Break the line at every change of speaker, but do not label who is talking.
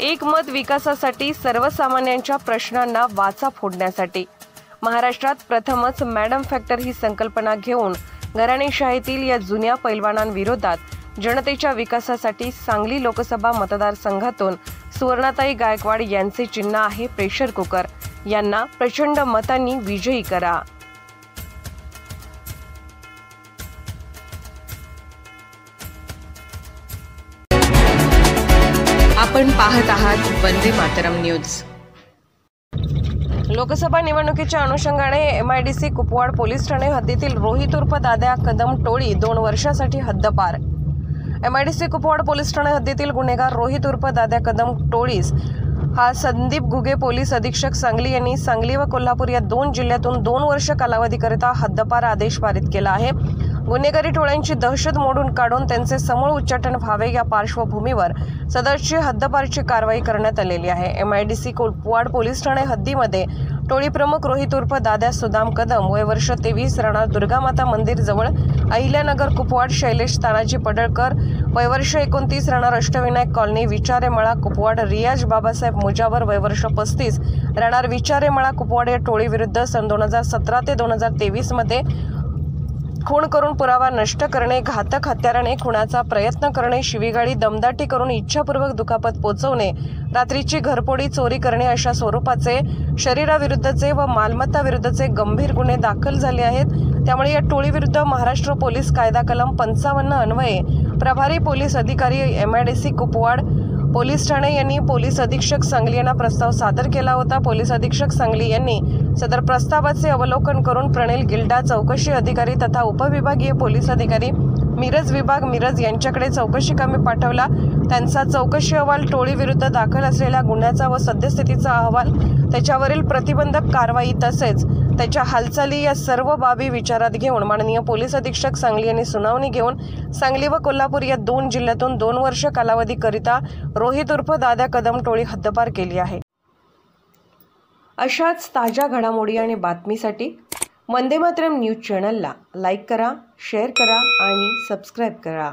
एकमत विकासासाठी सर्वसामान्यांच्या प्रश्नांना वाचा फोडण्यासाठी महाराष्ट्रात प्रथमच मॅडम फॅक्टर ही संकल्पना घेऊन घराणेशाहीतील या जुन्या पैलवानांविरोधात जनतेच्या विकासासाठी सांगली लोकसभा मतदारसंघातून सुवर्णाताई गायकवाड यांचे चिन्ह आहे प्रेशर कुकर, यांना प्रचंड मतांनी विजयी करा। आपण पाहत आहात वंदे मातरम न्यूज। लोकसभा निवडणुकीच्या अनुषंगाने MIDC कुपवाड पोलीस ठाणे हद्दीतील रोहित उर्फ दाद्या कदम टोळी 2 वर्षासाठी हद्दपार। MIDC कुपवाड पोलीस ठाणे हद्दीतील गुन्हेगार रोहित उर्फ दाद्या कदम टोळीस हा संदीप घुगे पोलीस अधीक्षक सांगली यांनी सांगली व कोल्हापूर या 2 जिल्ह्यातून 2 वर्ष कालावधीकरिता हद्दपार आदेश पारित केला आहे। गुन्हेगारी टोळ्यांची दहशत मोडून काढून त्यांचे समूळ उच्चाटन व्हावे या पार्श्वभूमीवर सदरची हद्दपारची कारवाई करण्यात आलेली आहे। MIDC कुपवाड पोलीस ठाणे हद्दीमध्ये टोळी प्रमुख रोहित उर्फ दाद्या सुदाम कदम वय वर्ष 23 राहणार दुर्गामाता मंदिर जवळ अहिल्यानगर कुपवाड, शैलेश तानाजी पडळकर वय वर्ष 29 राहणार अष्टविनायक कॉलनी विचारेमळा कुपवाड, रियाज बाबासाहेब मुजावर वय वर्ष 35 राहणार विचारेमळा कुपवाड या टोळीविरुद्ध सन 2017 ते 2023 मध्ये खून करून पुरावा नष्ट करणे, घातक हत्याराने खुनाचा प्रयत्न करणे, शिवीगाळी दमदाटी करून इच्छापूर्वक दुखापत पोचवणे, रात्रीची घरफोडी चोरी करणे अशा स्वरूपाचे शरीराविरुद्धचे व मालमत्ता विरुद्धचे गंभीर गुन्हे दाखल झाले आहेत। त्यामुळे या टोळीविरुद्ध महाराष्ट्र पोलीस कायदा कलम 55 अन्वये प्रभारी पोलीस अधिकारी MIDC कुपवाड पोलीस ठाणे यांनी पोलीस अधीक्षक सांगली यांना प्रस्ताव सादर केला होता। पोलीस अधीक्षक सांगली यांनी सदर प्रस्तावाचे अवलोकन करून प्रणिल गिल्डा चौकशी अधिकारी तथा उपविभागीय पोलीस अधिकारी मिरज विभाग मिरज यांच्याकडे चौकशी कामी पाठवला। त्यांचा चौकशी अहवाल, टोळीविरुद्ध दाखल असलेल्या गुन्ह्याचा व सद्यस्थितीचा अहवाल, त्याच्यावरील प्रतिबंधक कारवाई तसेच त्याच्या हालचाली या सर्व बाबी विचारात घेऊन माननीय पोलीस अधीक्षक सांगली यांनी सुनावणी घेऊन सांगली व कोल्हापूर या 2 जिल्ह्यातून 2 वर्ष कालावधीकरिता रोहित उर्फ दाद्या कदम टोळी हद्दपार केली आहे। अशाच ताज्या घडामोडी आणि बातमीसाठी वंदे मातरम न्यूज चॅनलला लाईक करा, शेअर करा आणि सबस्क्राईब करा।